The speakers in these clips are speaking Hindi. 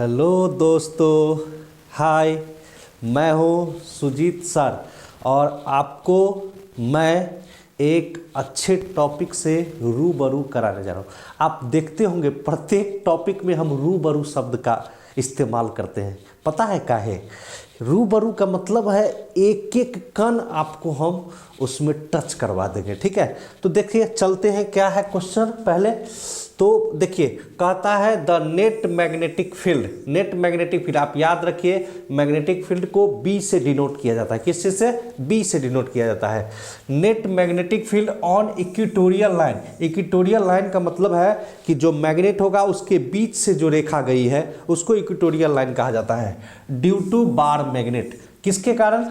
हेलो दोस्तों, हाय। मैं हूँ सुजीत सर और आपको मैं एक अच्छे टॉपिक से रूबरू कराने जा रहा हूँ। आप देखते होंगे प्रत्येक टॉपिक में हम रूबरू शब्द का इस्तेमाल करते हैं। पता है क्या है? रूबरू का मतलब है एक एक कण आपको हम उसमें टच करवा देंगे। ठीक है, तो देखिए चलते हैं। क्या है क्वेश्चन पहले तो देखिए, कहता है the net magnetic field. Net magnetic field आप याद रखिए, मैग्नेटिक फील्ड को बी से डिनोट किया जाता है। किससे से? बी से डिनोट किया जाता है। Net magnetic field on equatorial line. Equatorial line का मतलब है कि जो मैग्नेट होगा उसके बीच से जो रेखा गई है उसको इक्वेटोरियल लाइन कहा जाता है। Due to bar magnet. किसके कारण?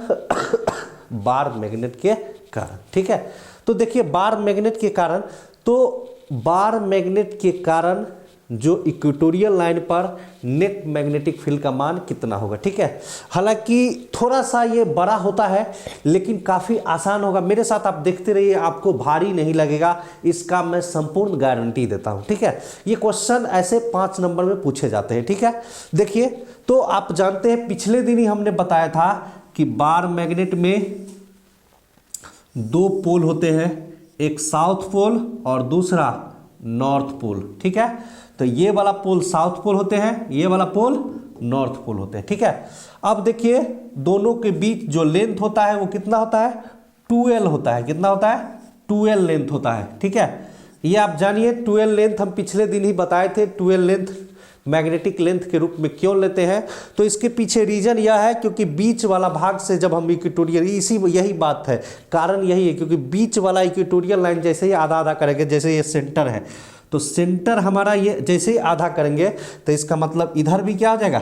बार मैग्नेट के कारण। ठीक है, तो देखिए बार मैग्नेट के कारण, तो बार मैग्नेट के कारण जो इक्वेटोरियल लाइन पर नेट मैग्नेटिक फील्ड का मान कितना होगा। ठीक है, हालांकि थोड़ा सा ये बड़ा होता है लेकिन काफ़ी आसान होगा। मेरे साथ आप देखते रहिए, आपको भारी नहीं लगेगा, इसका मैं संपूर्ण गारंटी देता हूं। ठीक है, ये क्वेश्चन ऐसे 5 नंबर में पूछे जाते हैं। ठीक है, देखिए तो आप जानते हैं पिछले दिन ही हमने बताया था कि बार मैग्नेट में 2 पोल होते हैं, एक साउथ पोल और दूसरा नॉर्थ पोल। ठीक है, तो ये वाला पोल साउथ पोल होते हैं, ये वाला पोल नॉर्थ पोल होते हैं। ठीक है, अब देखिए दोनों के बीच जो लेंथ होता है वो कितना होता है? 2L होता है। कितना होता है? 2L लेंथ होता है। ठीक है, ये आप जानिए 2L लेंथ हम पिछले दिन ही बताए थे। 2L लेंथ मैग्नेटिक लेंथ के रूप में क्यों लेते हैं, तो इसके पीछे रीजन यह है क्योंकि बीच वाला भाग से जब हम इक्वेटोरियल, यही बात है, कारण यही है क्योंकि बीच वाला इक्वेटोरियल लाइन जैसे ही आधा आधा करेंगे, जैसे ये सेंटर है तो सेंटर हमारा ये जैसे ही आधा करेंगे तो इसका मतलब इधर भी क्या हो जाएगा?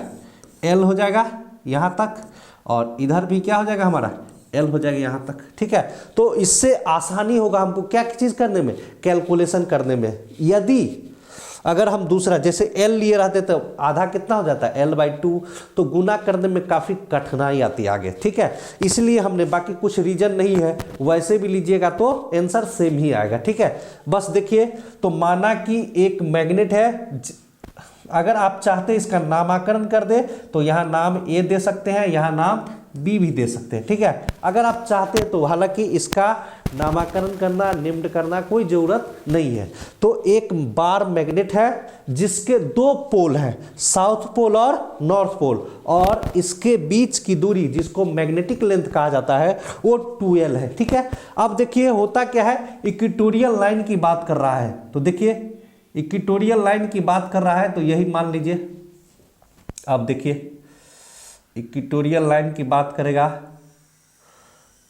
L हो जाएगा यहाँ तक, और इधर भी क्या हो जाएगा हमारा? L हो जाएगा यहाँ तक। ठीक है, तो इससे आसानी होगा हमको क्या चीज़ करने में? कैलकुलेशन करने में। यदि अगर हम दूसरा जैसे L लिए रहते तो आधा कितना हो जाता है? L/2, तो गुना करने में काफ़ी कठिनाई आती है आगे। ठीक है, इसलिए हमने, बाकी कुछ रीजन नहीं है, वैसे भी लीजिएगा तो आंसर सेम ही आएगा। ठीक है, बस देखिए, तो माना कि एक मैग्नेट है, अगर आप चाहते हैं इसका नामकरण कर दे तो यहाँ नाम A दे सकते हैं, यहाँ नाम B भी दे सकते हैं। ठीक है, अगर आप चाहते हैं तो, हालांकि इसका नामकरण करना, निम्न करना कोई ज़रूरत नहीं है। तो एक बार मैग्नेट है जिसके 2 पोल हैं, साउथ पोल और नॉर्थ पोल, और इसके बीच की दूरी जिसको मैग्नेटिक लेंथ कहा जाता है वो 2L है। ठीक है, अब देखिए होता क्या है, इक्वेटोरियल लाइन की बात कर रहा है, तो देखिए इक्वेटोरियल लाइन की बात कर रहा है तो यही मान लीजिए। अब देखिए इक्वेटोरियल लाइन की बात करेगा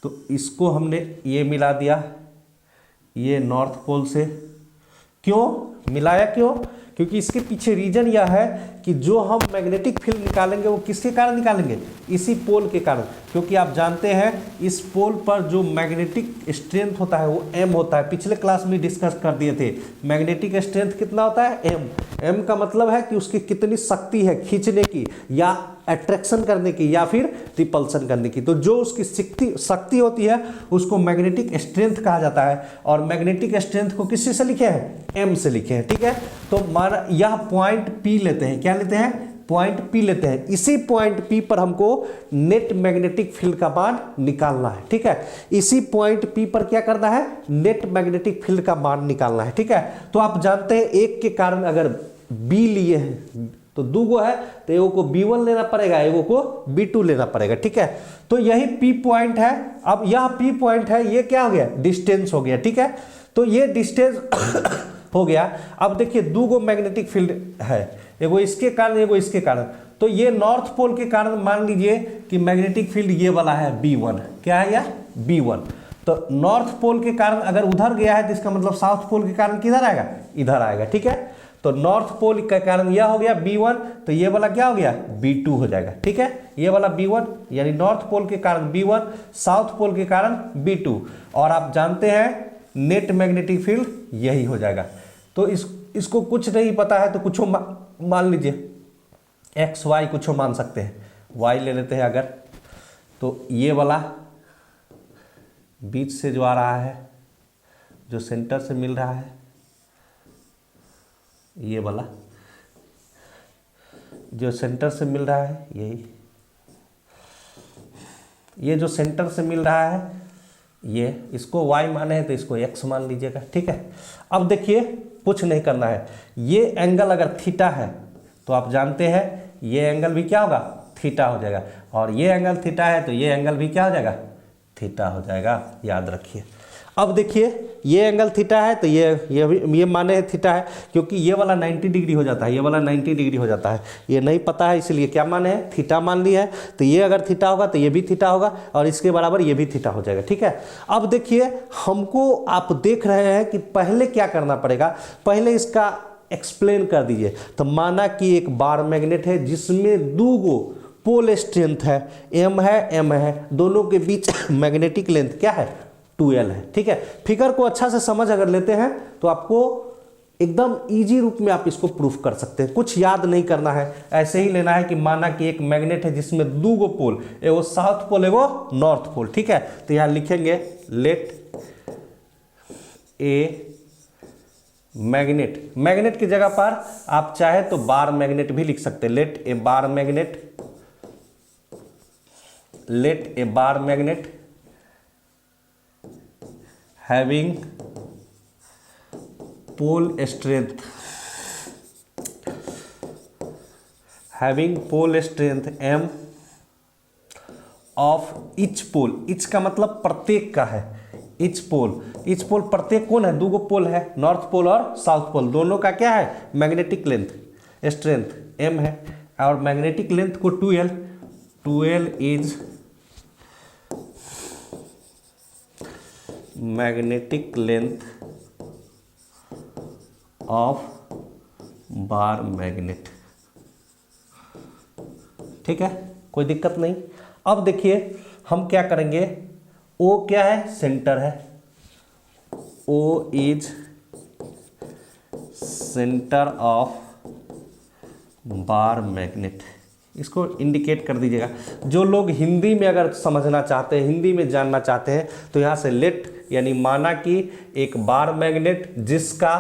तो इसको हमने ये मिला दिया, ये नॉर्थ पोल से। क्यों मिलाया? क्यों? क्योंकि इसके पीछे रीजन यह है कि जो हम मैग्नेटिक फील्ड निकालेंगे वो किसके कारण निकालेंगे? इसी पोल के कारण। क्योंकि आप जानते हैं इस पोल पर जो मैग्नेटिक स्ट्रेंथ होता है वो M होता है। पिछले क्लास में डिस्कस कर दिए थे, मैग्नेटिक स्ट्रेंथ कितना होता है? M। M का मतलब है कि उसकी कितनी शक्ति है खींचने की, या अट्रैक्शन करने की, या फिर रिपल्सन करने की। तो जो उसकी शक्ति होती है उसको मैग्नेटिक स्ट्रेंथ कहा जाता है, और मैग्नेटिक स्ट्रेंथ को किससे से लिखे हैं? M से लिखे हैं। ठीक है, तो माना यह पॉइंट P लेते हैं। क्या लेते हैं? पॉइंट P लेते हैं। इसी पॉइंट P पर हमको नेट मैग्नेटिक फील्ड का मान निकालना है। ठीक है, इसी पॉइंट P पर क्या करना है? नेट मैग्नेटिक फील्ड का मान निकालना है। ठीक है, तो आप जानते हैं एक के कारण अगर B लिए हैं तो 2 गो है तो एगो को B1 लेना पड़ेगा, एगो को B2 लेना पड़ेगा। ठीक है, तो यही P पॉइंट है। अब यह P पॉइंट है, ये क्या हो गया? डिस्टेंस हो गया। ठीक है, तो ये डिस्टेंस हो गया। अब देखिए 2 गो मैग्नेटिक फील्ड है, एगो इसके कारण, एगो इसके कारण। तो ये नॉर्थ पोल के कारण मान लीजिए कि मैग्नेटिक फील्ड ये वाला है B1। क्या है यह? B1। तो नॉर्थ पोल के कारण अगर उधर गया है तो इसका मतलब साउथ पोल के कारण किधर आएगा? इधर आएगा। ठीक है, तो नॉर्थ पोल के कारण यह हो गया B1, तो ये वाला क्या हो गया? B2 हो जाएगा। ठीक है, ये वाला B1 यानी नॉर्थ पोल के कारण B1, साउथ पोल के कारण B2, और आप जानते हैं नेट मैग्नेटिक फील्ड यही हो जाएगा। तो इसको कुछ नहीं पता है तो कुछ मान लीजिए, एक्स वाई कुछ मान सकते हैं। वाई ले लेते हैं अगर, तो ये वाला बीच से जो आ रहा है, जो सेंटर से मिल रहा है, ये वाला जो सेंटर से मिल रहा है यही, ये जो सेंटर से मिल रहा है ये, इसको y माने हैं तो इसको x मान लीजिएगा, ठीक है। अब देखिए कुछ नहीं करना है, ये एंगल अगर थीटा है तो आप जानते हैं ये एंगल भी क्या होगा, थीटा हो जाएगा, और ये एंगल थीटा है तो ये एंगल भी क्या हो जाएगा, थीटा हो जाएगा, याद रखिए। अब देखिए ये एंगल थीटा है तो ये भी ये माने है थीटा है, क्योंकि ये वाला 90 डिग्री हो जाता है, ये वाला 90 डिग्री हो जाता है, ये नहीं पता है इसलिए क्या माने है, थीटा मान लिया है। तो ये अगर थीटा होगा तो ये भी थीटा होगा, और इसके बराबर ये भी थीटा हो जाएगा, ठीक है। अब देखिए हमको, आप देख रहे हैं कि पहले क्या करना पड़ेगा, पहले इसका एक्सप्लेन कर दीजिए। तो माना कि एक बार मैग्नेट है जिसमें दो गो पोल स्ट्रेंथ है, m है m है, दोनों के बीच मैग्नेटिक लेंथ क्या है, 2l है, ठीक है। फिगर को अच्छा से समझ अगर लेते हैं तो आपको एकदम इजी रूप में आप इसको प्रूफ कर सकते हैं, कुछ याद नहीं करना है, ऐसे ही लेना है कि माना कि एक मैग्नेट है जिसमें दो गो पोल, एगो साउथ पोल एगो नॉर्थ पोल, ठीक है। तो यहां लिखेंगे लेट ए मैग्नेट, मैग्नेट की जगह पर आप चाहे तो बार मैग्नेट भी लिख सकते हैं, let a bar magnet, let a bar magnet having pole strength, having pole strength m of each pole, each का मतलब प्रत्येक का है, इच पोल, इच पोल प्रत्येक कौन है, दो गो पोल है, नॉर्थ पोल और साउथ पोल, दोनों का क्या है, मैग्नेटिक लेंथ स्ट्रेंथ m है, और मैग्नेटिक लेंथ को 2l, 2l is magnetic length of bar magnet, ठीक है, कोई दिक्कत नहीं। अब देखिए हम क्या करेंगे, O क्या है, सेंटर है, O is centre of bar magnet, इसको इंडिकेट कर दीजिएगा। जो लोग हिंदी में अगर समझना चाहते हैं, हिंदी में जानना चाहते हैं, तो यहाँ से लेट, यानी माना कि एक बार मैग्नेट जिसका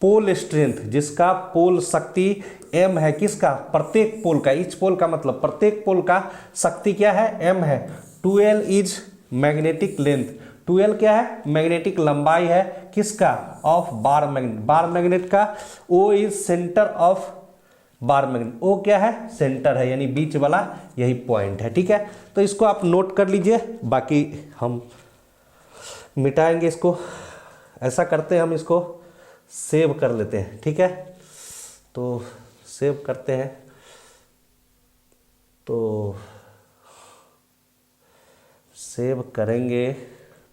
पोल स्ट्रेंथ, जिसका पोल शक्ति m है, किसका, प्रत्येक पोल का, इच पोल का मतलब प्रत्येक पोल का शक्ति क्या है, m है, 2l is magnetic length, 2l क्या है, मैग्नेटिक लंबाई है, किसका, of bar magnet, bar magnet का O is centre of bar magnet, O क्या है, सेंटर है, यानी बीच वाला यही पॉइंट है, ठीक है। तो इसको आप नोट कर लीजिए, बाकी हम मिटाएंगे इसको, ऐसा करते हैं हम इसको सेव कर लेते हैं, ठीक है। तो सेव करते हैं, तो सेव करेंगे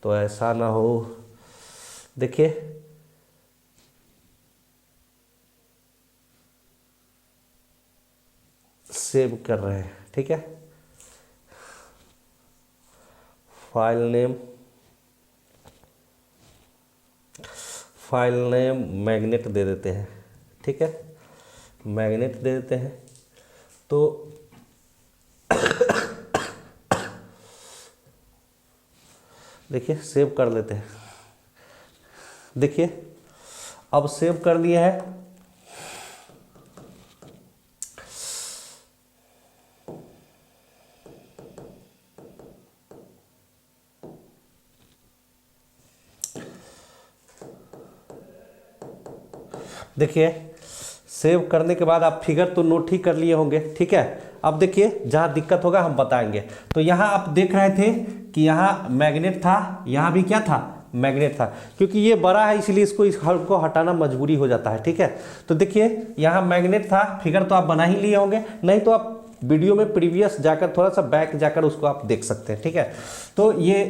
तो ऐसा ना हो, देखिए सेव कर रहे हैं, ठीक है। फाइल नेम मैग्नेट दे देते हैं, ठीक है, मैग्नेट दे देते हैं। तो देखिए सेव कर लेते हैं, देखिए अब सेव कर लिए हैं। देखिए सेव करने के बाद आप फिगर तो नोट ही कर लिए होंगे, ठीक है। अब देखिए जहाँ दिक्कत होगा हम बताएंगे। तो यहाँ आप देख रहे थे कि यहाँ मैग्नेट था, यहाँ भी क्या था, मैग्नेट था, क्योंकि ये बड़ा है इसलिए इसको हटाना मजबूरी हो जाता है, ठीक है। तो देखिए यहाँ मैग्नेट था, फिगर तो आप बना ही लिए होंगे, नहीं तो आप वीडियो में प्रीवियस जाकर थोड़ा सा बैक जाकर उसको आप देख सकते हैं, ठीक है। तो ये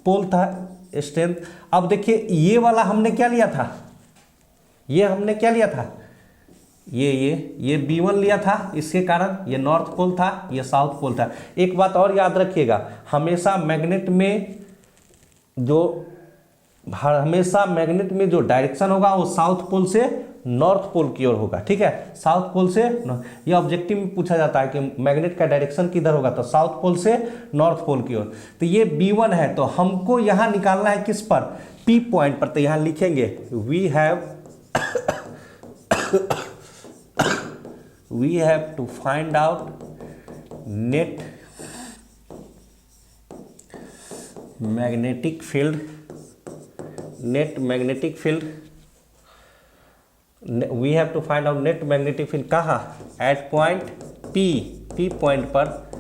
पोल था स्ट्रेंथ। अब देखिए ये वाला हमने क्या लिया था, ये हमने क्या लिया था, ये B1 लिया था, इसके कारण ये नॉर्थ पोल था, ये साउथ पोल था। एक बात और याद रखिएगा, हमेशा मैग्नेट में जो डायरेक्शन होगा वो साउथ पोल से नॉर्थ पोल की ओर होगा, ठीक है, साउथ पोल से। ये ऑब्जेक्टिव में पूछा जाता है कि मैग्नेट का डायरेक्शन किधर होगा, तो साउथ पोल से नॉर्थ पोल की ओर। तो ये B1 है, तो हमको यहाँ निकालना है किस पर, P पॉइंट पर। तो यहाँ लिखेंगे we have to find out net magnetic field, net magnetic field, we have to find out net magnetic field कहाँ, at point P, P point पर,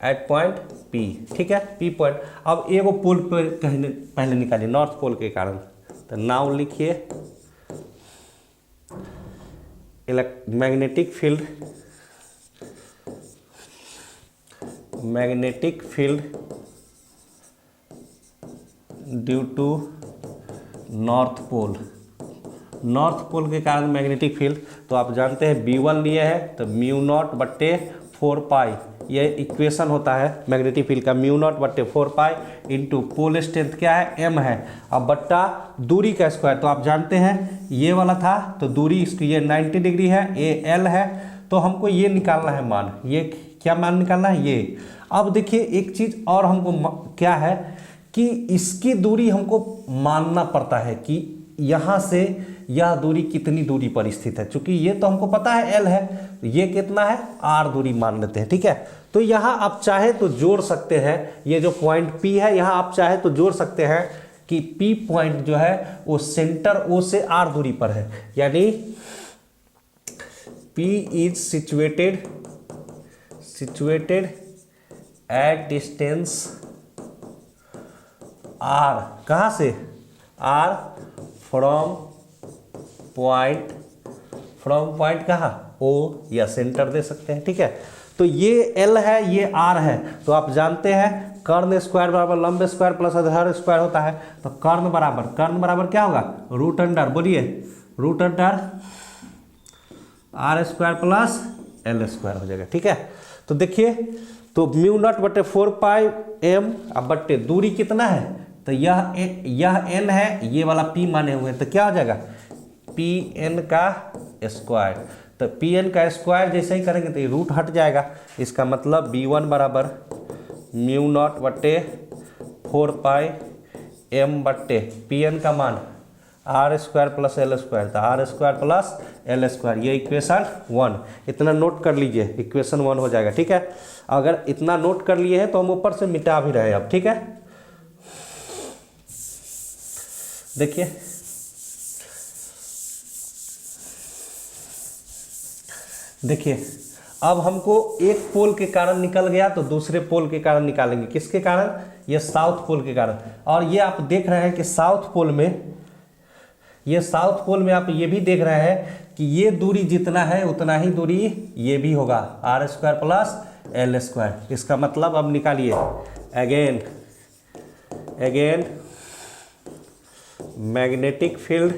एट पॉइंट पी, ठीक है, पी पॉइंट। अब एगो पोल पर कहने पहले निकालिए नॉर्थ पोल के कारण, तो नाउ लिखिए magnetic field, magnetic field due to north pole, north pole के कारण मैग्नेटिक फील्ड। तो आप जानते हैं B1 लिए है तो म्यू नॉट बट्टे 4 पाई, ये इक्वेशन होता है मैग्नेटिक फील्ड का, म्यू नॉट बट्टे 4 पाई इंटू पोल स्ट्रेंथ क्या है m है, अब बट्टा दूरी का स्क्वायर। तो आप जानते हैं ये वाला था तो दूरी इसकी ये 90 डिग्री है, ये l है, तो हमको ये निकालना है मान, ये क्या मान निकालना है ये। अब देखिए एक चीज़ और हमको क्या है कि इसकी दूरी हमको मानना पड़ता है कि यहाँ से यह दूरी कितनी दूरी पर स्थित है, चूंकि ये तो हमको पता है l है, तो ये कितना है r दूरी मान लेते हैं, ठीक है। तो यहाँ आप चाहे तो जोड़ सकते हैं, ये जो पॉइंट P है यहाँ आप चाहे तो जोड़ सकते हैं कि P पॉइंट जो है वो सेंटर O से r दूरी पर है, यानी P is situated at distance r, कहाँ से, r फ्रॉम पॉइंट कहाँ O, या सेंटर दे सकते हैं, ठीक है। तो ये L है, ये R है, तो आप जानते हैं कर्ण स्क्वायर बराबर लंब स्क्वायर प्लस आधार स्क्वायर होता है, तो कर्ण बराबर क्या होगा, रूट अंडर, बोलिए root under R square plus L square हो जाएगा, ठीक है। तो देखिए तो म्यू नॉट बट्टे 4 पाई m, अब बट्टे दूरी कितना है, तो यह n है, ये वाला p माने हुए हैं, तो क्या हो जाएगा pn का स्क्वायर। तो pn का स्क्वायर जैसे ही करेंगे तो ये रूट हट जाएगा, इसका मतलब b1 बराबर म्यू नॉट बट्टे 4 पाई m बट्टे pn का मान r square plus L square, तो r square plus L square, ये इक्वेशन 1, इतना नोट कर लीजिए, इक्वेशन 1 हो जाएगा, ठीक है। अगर इतना नोट कर लिए हैं तो हम ऊपर से मिटा भी रहे अब, ठीक है। देखिए देखिए अब हमको एक पोल के कारण निकल गया तो दूसरे पोल के कारण निकालेंगे, किसके कारण, ये साउथ पोल के कारण। और ये आप देख रहे हैं कि साउथ पोल में आप ये भी देख रहे हैं कि ये दूरी जितना है उतना ही दूरी ये भी होगा, R square plus L square. इसका मतलब अब निकालिए again magnetic field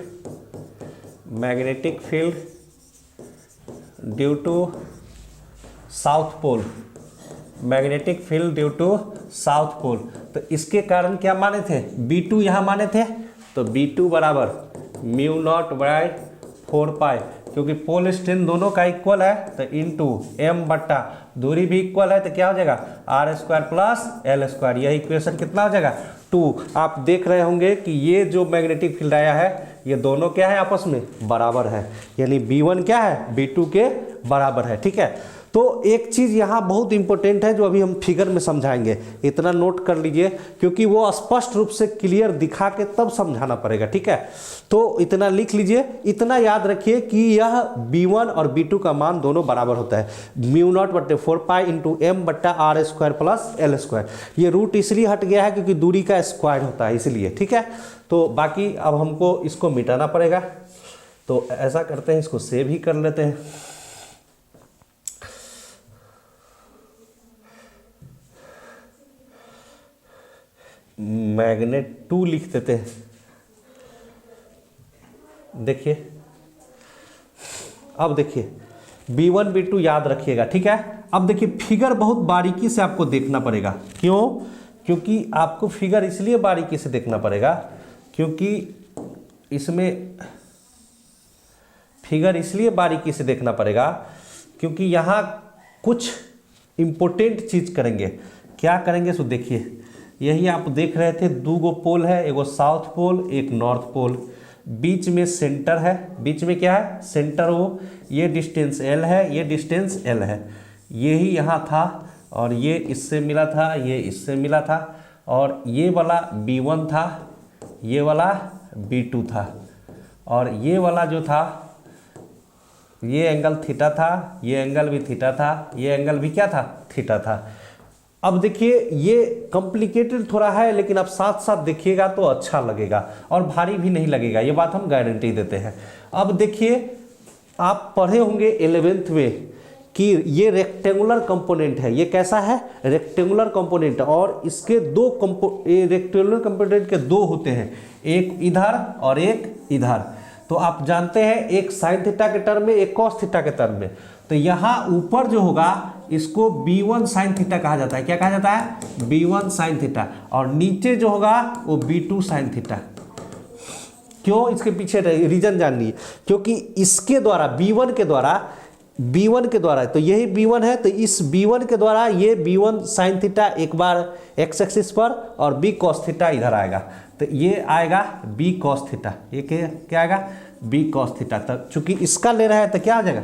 due to south pole, magnetic field due to south pole. तो इसके कारण क्या माने थे, B2 यहाँ माने थे, तो B2 बराबर म्यू नॉट बाय 4 पाई, क्योंकि पोल स्ट्रेंथ दोनों का इक्वल है तो इंटू m बट्टा दूरी भी इक्वल है तो क्या हो जाएगा R square plus L square, यह इक्वेशन कितना हो जाएगा 2। आप देख रहे होंगे कि ये जो मैग्नेटिक फील्ड आया है ये दोनों क्या है आपस में बराबर है, यानी B1 क्या है B2 के बराबर है, ठीक है। तो एक चीज़ यहाँ बहुत इंपॉर्टेंट है जो अभी हम फिगर में समझाएंगे, इतना नोट कर लीजिए क्योंकि वो स्पष्ट रूप से क्लियर दिखा के तब समझाना पड़ेगा, ठीक है। तो इतना लिख लीजिए, इतना याद रखिए कि यह B1 और B2 का मान दोनों बराबर होता है, म्यू नॉट बट्टे 4 पाई इंटू m बट्टा R square plus L square. ये रूट इसलिए हट गया है क्योंकि दूरी का स्क्वायर होता है इसलिए, ठीक है। तो बाकी अब हमको इसको मिटाना पड़ेगा, तो ऐसा करते हैं इसको सेव ही कर लेते हैं। मैग्नेट 2 लिख देते हैं, देखिए अब देखिए B1 B2 याद रखिएगा, ठीक है। अब देखिए फिगर बहुत बारीकी से आपको देखना पड़ेगा, क्यों, क्योंकि आपको फिगर इसलिए बारीकी से देखना पड़ेगा क्योंकि इसमें फिगर इसलिए बारीकी से देखना पड़ेगा क्योंकि यहाँ कुछ इम्पोर्टेंट चीज़ करेंगे। क्या करेंगे सो देखिए, यही आप देख रहे थे, 2 गो पोल है, एगो साउथ पोल एक नॉर्थ पोल। बीच में सेंटर है, बीच में क्या है सेंटर हो, ये डिस्टेंस L है, ये डिस्टेंस L है, यही यहाँ था और ये इससे मिला था, ये इससे मिला था और ये वाला B1 था, ये वाला B2 था और ये वाला जो था ये एंगल थीटा था, ये एंगल भी थीटा था, ये एंगल भी क्या था थीटा था। अब देखिए ये कॉम्प्लिकेटेड थोड़ा है लेकिन आप साथ साथ देखिएगा तो अच्छा लगेगा और भारी भी नहीं लगेगा, ये बात हम गारंटी देते हैं। अब देखिए आप पढ़े होंगे 11th में कि ये रेक्टेंगुलर कंपोनेंट है, ये कैसा है रेक्टेंगुलर कंपोनेंट और इसके दो रेक्टेंगुलर कंपोनेंट के दो होते हैं, एक इधर और एक इधर। तो आप जानते हैं एक साइन थीटा के टर्म में, एक कॉस थीटा के टर्म में। तो यहाँ ऊपर जो होगा इसको B1 साइन थीटा कहा जाता है, क्या कहा जाता है B1 साइन थीटा, और नीचे जो होगा वो B2 साइन थीटा। क्यों, इसके पीछे रीजन जाननी, क्योंकि इसके द्वारा B1 के द्वारा तो यही B1 है, तो इस B1 के द्वारा ये B1 साइन थीटा एक बार x एक्सिस पर और B कॉस थीटा इधर आएगा, तो ये आएगा B कॉस थीटा, ये क्या आएगा B कॉस थीटा। तो चूंकि इसका ले रहा है तो क्या आ जाएगा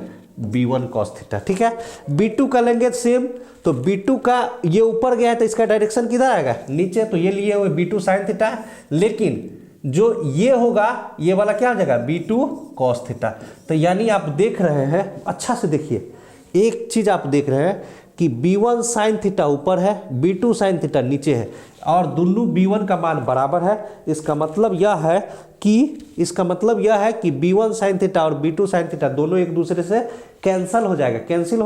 B1 कॉस थीटा, ठीक है। B2 का लेंगे सेम, तो B2 का ये ऊपर गया है तो इसका डायरेक्शन किधर आएगा नीचे, तो ये लिए हुए B2 साइन थीटा, लेकिन जो ये होगा ये वाला क्या आ जाएगा B2 कॉस थीटा। तो यानी आप देख रहे हैं, अच्छा से देखिए, एक चीज आप देख रहे हैं कि B1 साइन थीटा ऊपर है, B2 साइन थीटा नीचे है और दोनों B1 का मान बराबर है। इसका मतलब यह है कि B1 साइन थीटा और B2 साइन थीटा दोनों एक दूसरे से कैंसिल हो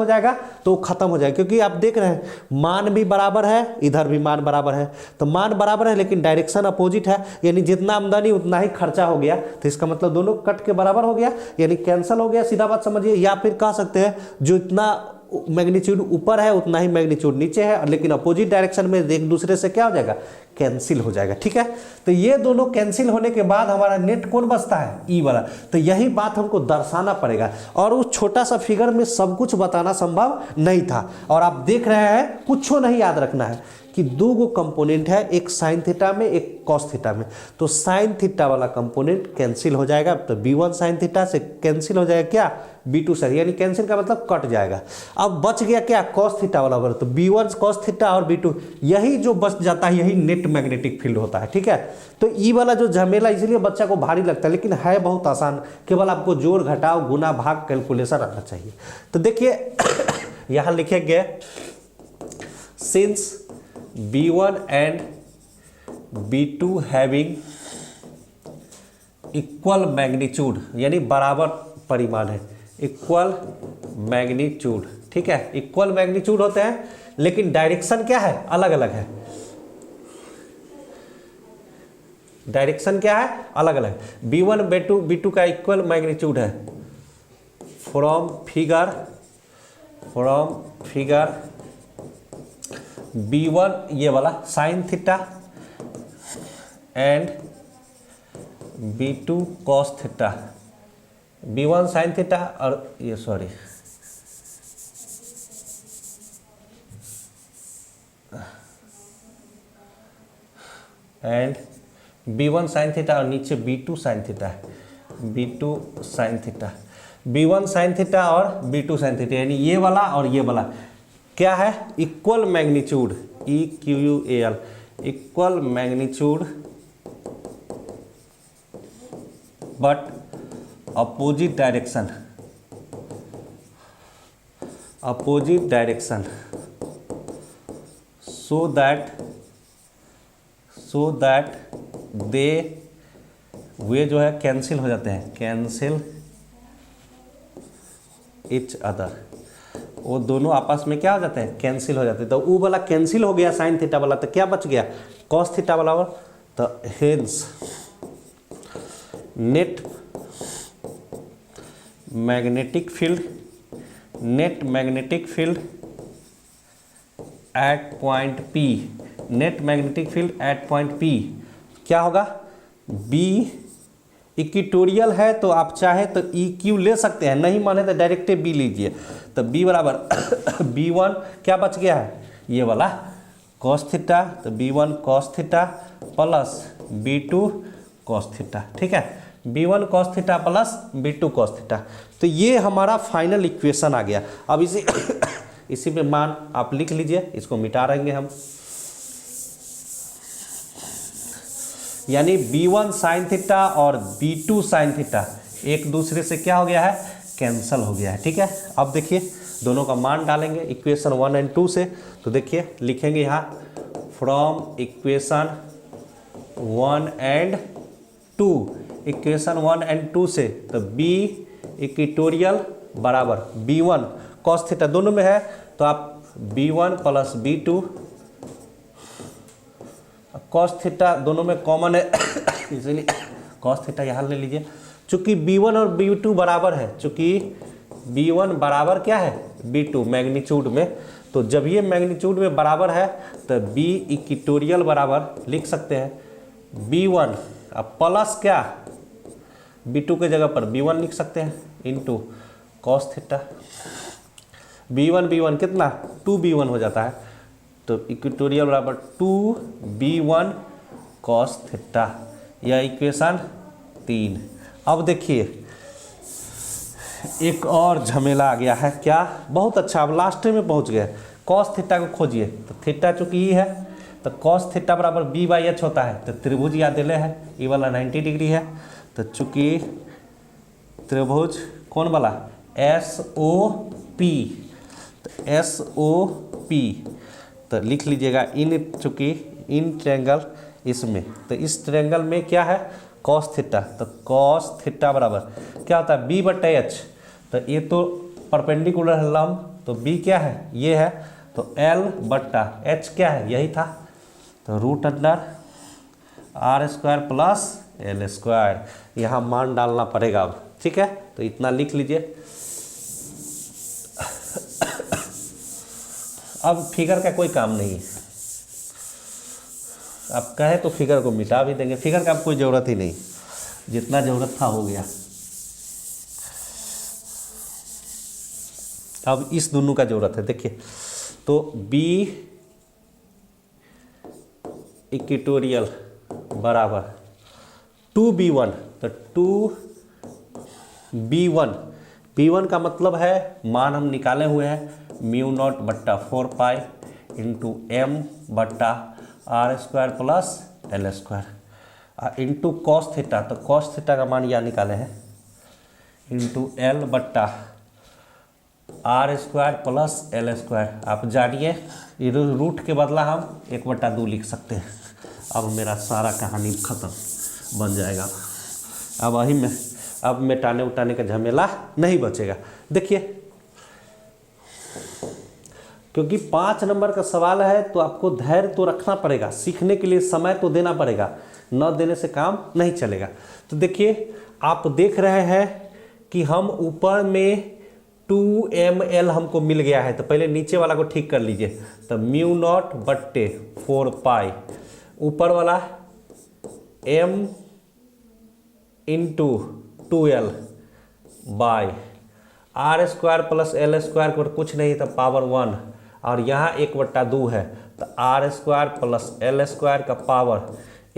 जाएगा तो खत्म हो जाएगा, क्योंकि आप देख रहे हैं मान भी बराबर है, इधर भी मान बराबर है, तो मान बराबर है लेकिन डायरेक्शन अपोजिट है, यानी जितना आमदनी उतना ही खर्चा हो गया, तो इसका मतलब दोनों कट के बराबर हो गया, यानी कैंसिल हो गया, सीधा बात समझिए। या फिर कह सकते हैं जो इतना मैग्नीट्यूड ऊपर है उतना ही मैग्नीट्यूड नीचे है, लेकिन अपोजिट डायरेक्शन में एक दूसरे से क्या हो जाएगा कैंसिल हो जाएगा, ठीक है। तो ये दोनों कैंसिल होने के बाद हमारा नेट कौन बचता है ई वाला, तो यही बात हमको दर्शाना पड़ेगा और उस छोटा सा फिगर में सब कुछ बताना संभव नहीं था। और आप देख रहे हैं कुछ नहीं याद रखना है कि दो गो कंपोनेंट है, एक साइन थीटा में एक कॉस थीटा में, तो साइन थीटा वाला कंपोनेंट कैंसिल हो जाएगा, तो B1 साइन थीटा से कैंसिल हो जाएगा क्या B2 साइन, यानी कैंसिल का मतलब कट जाएगा। अब बच गया क्या कॉस थीटा वाला, तो B1 कॉस थीटा और B2 यही जो बच जाता है, यही नेट मैग्नेटिक फील्ड होता है, ठीक है। तो ई वाला जो झमेला इसलिए बच्चा को भारी लगता है, लेकिन है बहुत आसान, केवल आपको जोड़ घटाव गुना भाग कैलकुलेशन आना चाहिए। तो देखिए यहाँ लिखे गए since B1 and B2 having equal magnitude, यानी बराबर परिमाण है, इक्वल मैग्नीट्यूड, ठीक है। इक्वल मैग्नीट्यूड होते हैं लेकिन डायरेक्शन क्या है अलग अलग है, डायरेक्शन क्या है अलग अलग। B1 B2 का इक्वल मैग्नीट्यूड है फ्रॉम फिगर B1 ये वाला sine theta and B2 cos theta, B1 sine theta और ये sorry and B1 sine theta और नीचे B2 साइन थीटा है, B2 sine theta, B1 sine theta और B2 साइन थीटा, यानी ये वाला और ये वाला क्या है equal magnitude, EQUAL, equal magnitude but opposite direction, so that दे वे जो है कैंसिल हो जाते हैं, कैंसिल इच अदर, वो दोनों आपस में क्या हो जाते हैं कैंसिल हो जाते हैं। तो वो वाला कैंसिल हो गया साइन थीटा वाला, तो क्या बच गया कॉस थीटा वाला, तो hence net magnetic field at point P, net magnetic field at point P क्या होगा B इक्वेटोरियल है, तो आप चाहे तो EQ ले सकते हैं, नहीं माने तो डायरेक्ट B लीजिए। तो B बराबर B1 क्या बच गया है ये वाला कॉस थीटा, तो B1 cos theta plus B2 cos theta, ठीक है। b1 cos theta plus b2 cos theta. तो ये हमारा फाइनल इक्वेशन आ गया। अब इसी पे मान आप लिख लीजिए, इसको मिटा देंगे हम, यानी b1 साइन थीटा और b2 साइन थीटा एक दूसरे से क्या हो गया है, कैंसल हो गया है। ठीक है, अब देखिए दोनों का मान डालेंगे इक्वेशन 1 एंड 2 से। तो देखिए लिखेंगे यहाँ from equation 1 and 2, equation 1 and 2 से, तो b इक्वेटोरियल बराबर b1 cos थीटा दोनों में है, तो आप b1 plus b2 cos theta दोनों में कॉमन है इसलिए cos थीटा यहाँ ले लीजिए। चूंकि b1 और b2 बराबर है, चूंकि b1 बराबर क्या है, b2 मैग्नीट्यूड में, तो जब ये मैग्नीट्यूड में बराबर है तो b इक्वेटोरियल बराबर लिख सकते हैं b1 अब प्लस क्या, b2 के जगह पर b1 लिख सकते हैं इंटू cos थीटा। b1 कितना 2b1 हो जाता है, तो इक्वेटोरियल बराबर 2b1 cos थीटा, यह इक्वेशन 3। अब देखिए एक और झमेला आ गया है, क्या, बहुत अच्छा, अब लास्ट में पहुंच गए। cos थीटा को खोजिए, तो थीटा चूंकि ई है तो cos थीटा बराबर b/h होता है, तो त्रिभुज याद दिले है, ये वाला 90 डिग्री है, तो चूंकि त्रिभुज कौन वाला, SOP, तो SOP तो लिख लीजिएगा इन, चूंकि इन ट्रायंगल इसमें, तो इस ट्रायंगल में क्या है cos थीटा, तो cos थीटा बराबर क्या होता है b/h, तो ये तो परपेंडिकुलर है लंब, तो b क्या है, ये है, तो L/h क्या है, यही था, तो root under r² plus L², यहाँ मान डालना पड़ेगा अब। ठीक है, तो इतना लिख लीजिए। अब फिगर का कोई काम नहीं है, आप कहे तो फिगर को मिटा भी देंगे, फिगर का अब कोई ज़रूरत ही नहीं, जितना ज़रूरत था हो गया। अब इस दोनों का ज़रूरत है, देखिए, तो b इक्वेटोरियल बराबर 2b1, तो 2b1 का मतलब है मान हम निकाले हुए हैं μ0/4 into m/r² plus L² into cos theta, तो cos थीटा का मान यह निकाले हैं इंटू L/r² प्लस L²। आप जानिए रूट के बदला हम 1/2 लिख सकते हैं। अब मेरा सारा कहानी खत्म बन जाएगा, अब वही में अब मिटाने उटाने का झमेला नहीं बचेगा। देखिए क्योंकि 5 नंबर का सवाल है तो आपको धैर्य तो रखना पड़ेगा, सीखने के लिए समय तो देना पड़ेगा, न देने से काम नहीं चलेगा। तो देखिए आप देख रहे हैं कि हम ऊपर में 2ml हमको मिल गया है, तो पहले नीचे वाला को ठीक कर लीजिए, तो μ0/4 ऊपर वाला m into 2l bye r² plus L² को कुछ नहीं था पावर 1, और यहाँ 1/2 है, तो r² प्लस L² का पावर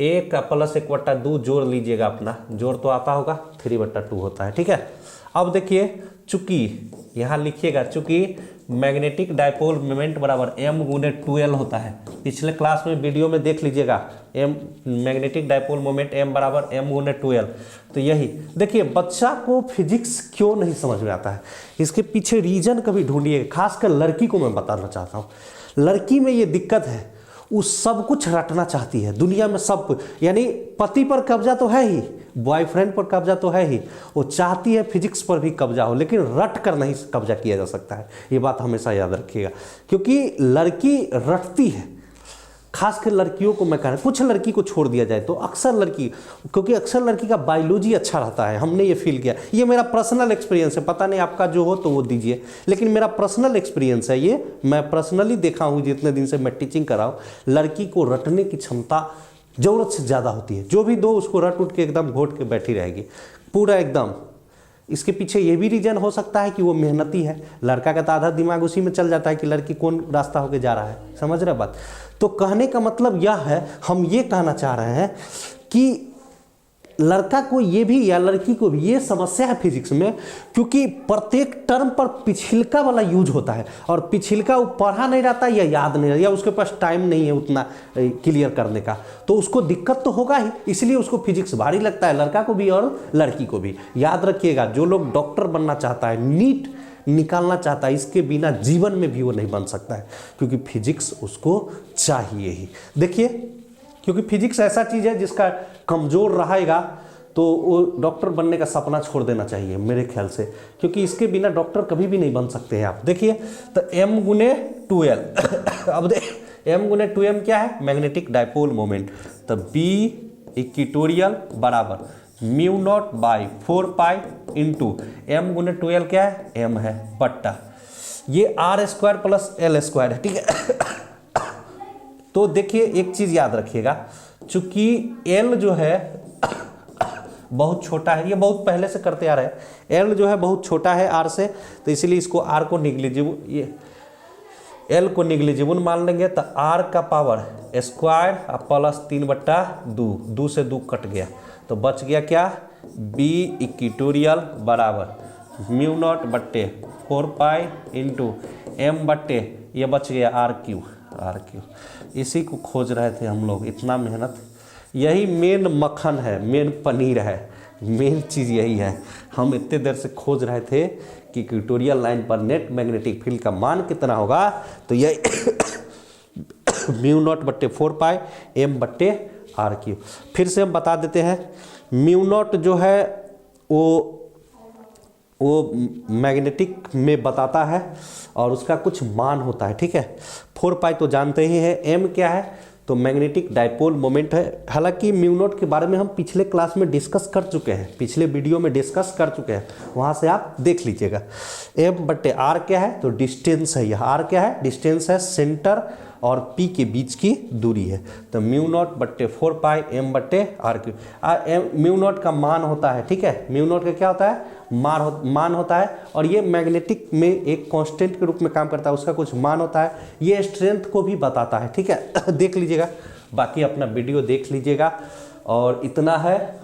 1 का प्लस 1/2 जोड़ लीजिएगा, अपना जोड़ तो आता होगा 3/2 होता है। ठीक है, अब देखिए चूंकि यहाँ लिखिएगा, चूंकि मैग्नेटिक डायपोल मोमेंट बराबर m×2l होता है, पिछले क्लास में वीडियो में देख लीजिएगा, मैग्नेटिक डायपोल मोमेंट m बराबर m×2l। तो यही देखिए, बच्चा को फिजिक्स क्यों नहीं समझ में आता है, इसके पीछे रीजन कभी ढूंढिए। खासकर लड़की को मैं बताना चाहता हूँ, लड़की में ये दिक्कत है, वो सब कुछ रटना चाहती है दुनिया में, सब कुछ, यानी पति पर कब्जा तो है ही, बॉयफ्रेंड पर कब्जा तो है ही, वो चाहती है फिजिक्स पर भी कब्जा हो, लेकिन रट कर नहीं कब्जा किया जा सकता है, ये बात हमेशा याद रखिएगा, क्योंकि लड़की रटती है। खासकर लड़कियों को मैं कह रहा हूँ, कुछ लड़की को छोड़ दिया जाए तो अक्सर लड़की, क्योंकि अक्सर लड़की का बायोलॉजी अच्छा रहता है, हमने ये फील किया, ये मेरा पर्सनल एक्सपीरियंस है, पता नहीं आपका जो हो तो वो दीजिए, लेकिन मेरा पर्सनल एक्सपीरियंस है, ये मैं पर्सनली देखा हूँ, जितने दिन से मैं टीचिंग कर रहा हूँ, लड़की को रटने की क्षमता ज़रूरत से ज़्यादा होती है, जो भी दो उसको रट उठ के एकदम घोट के बैठी रहेगी पूरा एकदम। इसके पीछे ये भी रीजन हो सकता है कि वो मेहनती है, लड़का का तो आधा दिमाग उसी में चल जाता है कि लड़की कौन रास्ता होके जा रहा है, समझ रहे बात। तो कहने का मतलब यह है, हम ये कहना चाह रहे हैं कि लड़का को ये भी या लड़की को भी ये समस्या है फिजिक्स में, क्योंकि प्रत्येक टर्म पर पिछिलका वाला यूज होता है और पिछिलका वो पढ़ा नहीं रहता या याद नहीं रहता या उसके पास टाइम नहीं है उतना क्लियर करने का, तो उसको दिक्कत तो होगा ही। इसलिए उसको फिजिक्स भारी लगता है, लड़का को भी और लड़की को भी। याद रखिएगा, जो लोग डॉक्टर बनना चाहता है, नीट निकालना चाहता है, इसके बिना जीवन में भी वो नहीं बन सकता है, क्योंकि फिजिक्स उसको चाहिए ही। देखिए, क्योंकि फिजिक्स ऐसा चीज़ है जिसका कमज़ोर रहेगा तो वो डॉक्टर बनने का सपना छोड़ देना चाहिए मेरे ख्याल से, क्योंकि इसके बिना डॉक्टर कभी भी नहीं बन सकते हैं आप। देखिए, तो m गुने 2l अब m गुने 2m क्या है? Magnetic dipole moment. तो b इक्वेटोरियल बराबर mu naught by 4 pi into m गुने 2l क्या है? m है बट्टा ये r square plus l square है, ठीक है। तो देखिए, एक चीज़ याद रखिएगा, चूंकि l जो है बहुत छोटा है, ये बहुत पहले से करते आ रहे हैं, l जो है बहुत छोटा है r से, तो इसीलिए इसको r को निग्लिजिबल, ये l को निग्लिजिबल मान लेंगे। तो r का पावर स्क्वायर प्लस 3/2, 2 से 2 कट गया, तो बच गया क्या? b इक्वेटोरियल बराबर म्यू नॉट बट्टे 4 पाई इंटू m बट्टे ये बच गया r क्यू। इसी को खोज रहे थे हम लोग, इतना मेहनत, यही मेन मक्खन है, मेन पनीर है, मेन चीज़ यही है। हम इतने देर से खोज रहे थे कि इक्वेटोरियल लाइन पर नेट मैग्नेटिक फील्ड का मान कितना होगा, तो यही म्यू नॉट बट्टे 4 पाई m बट्टे r क्यू। फिर से हम बता देते हैं, म्यू नॉट जो है वो मैग्नेटिक में बताता है और उसका कुछ मान होता है, ठीक है। 4 पाई तो जानते ही हैं, m क्या है? तो मैग्नेटिक डायपोल मोमेंट है। हालांकि म्यू नॉट के बारे में हम पिछले क्लास में डिस्कस कर चुके हैं, पिछले वीडियो में डिस्कस कर चुके हैं, वहाँ से आप देख लीजिएगा। m बट्टे r क्या है? तो डिस्टेंस है, यह r क्या है? डिस्टेंस है, सेंटर और P के बीच की दूरी है। तो म्यू नॉट बट्टे 4 पाई m बट्टे r क्यू। म्यू नॉट का मान होता है, ठीक है। म्यू नॉट का क्या होता है? मान होता है, और ये मैग्नेटिक में एक कांस्टेंट के रूप में काम करता है, उसका कुछ मान होता है, ये स्ट्रेंथ को भी बताता है, ठीक है। देख लीजिएगा, बाकी अपना वीडियो देख लीजिएगा। और इतना है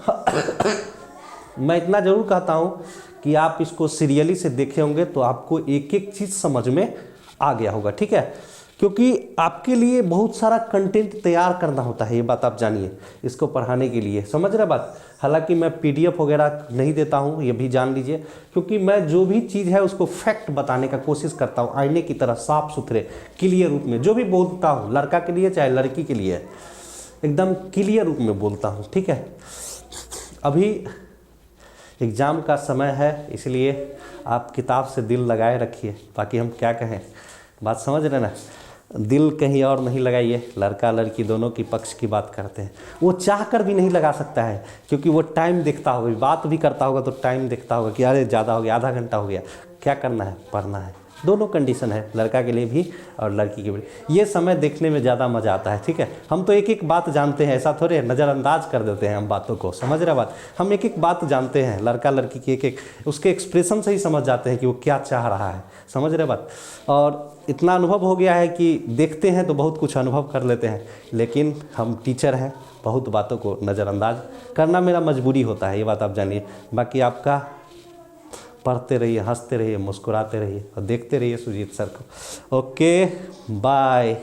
मैं इतना ज़रूर कहता हूँ कि आप इसको सीरियली से देखे होंगे तो आपको एक एक चीज़ समझ में आ गया होगा, ठीक है। क्योंकि आपके लिए बहुत सारा कंटेंट तैयार करना होता है, ये बात आप जानिए, इसको पढ़ाने के लिए, समझ रहे बात। हालांकि मैं PDF वगैरह नहीं देता हूँ, ये भी जान लीजिए, क्योंकि मैं जो भी चीज़ है उसको फैक्ट बताने का कोशिश करता हूँ, आईने की तरह साफ सुथरे क्लियर रूप में। जो भी बोलता हूँ, लड़का के लिए चाहे लड़की के लिए, एकदम क्लियर रूप में बोलता हूँ, ठीक है। अभी एग्ज़ाम का समय है, इसलिए आप किताब से दिल लगाए रखिए। बाकी हम क्या कहें, बात समझ रहे ना, दिल कहीं और नहीं लगाइए। लड़का लड़की दोनों की पक्ष की बात करते हैं, वो चाह कर भी नहीं लगा सकता है, क्योंकि वो टाइम देखता होगा, बात भी करता होगा तो टाइम देखता होगा कि अरे ज़्यादा हो गया, आधा घंटा हो गया, क्या करना है? पढ़ना है। दोनों कंडीशन है, लड़का के लिए भी और लड़की के लिए। ये समय देखने में ज़्यादा मज़ा आता है, ठीक है। हम तो एक एक बात जानते हैं, ऐसा थोड़े नज़रअंदाज कर देते हैं हम बातों को, समझ रहे बात। हम एक एक बात जानते हैं, लड़का लड़की की एक एक उसके एक्सप्रेशन से ही समझ जाते हैं कि वो क्या चाह रहा है, समझ रहे बात। और इतना अनुभव हो गया है कि देखते हैं तो बहुत कुछ अनुभव कर लेते हैं, लेकिन हम टीचर हैं, बहुत बातों को नज़रअंदाज करना मेरा मजबूरी होता है, ये बात आप जानिए। बाकी आपका पढ़ते रहिए, हंसते रहिए, मुस्कुराते रहिए और देखते रहिए सुजीत सर को। Okay, bye.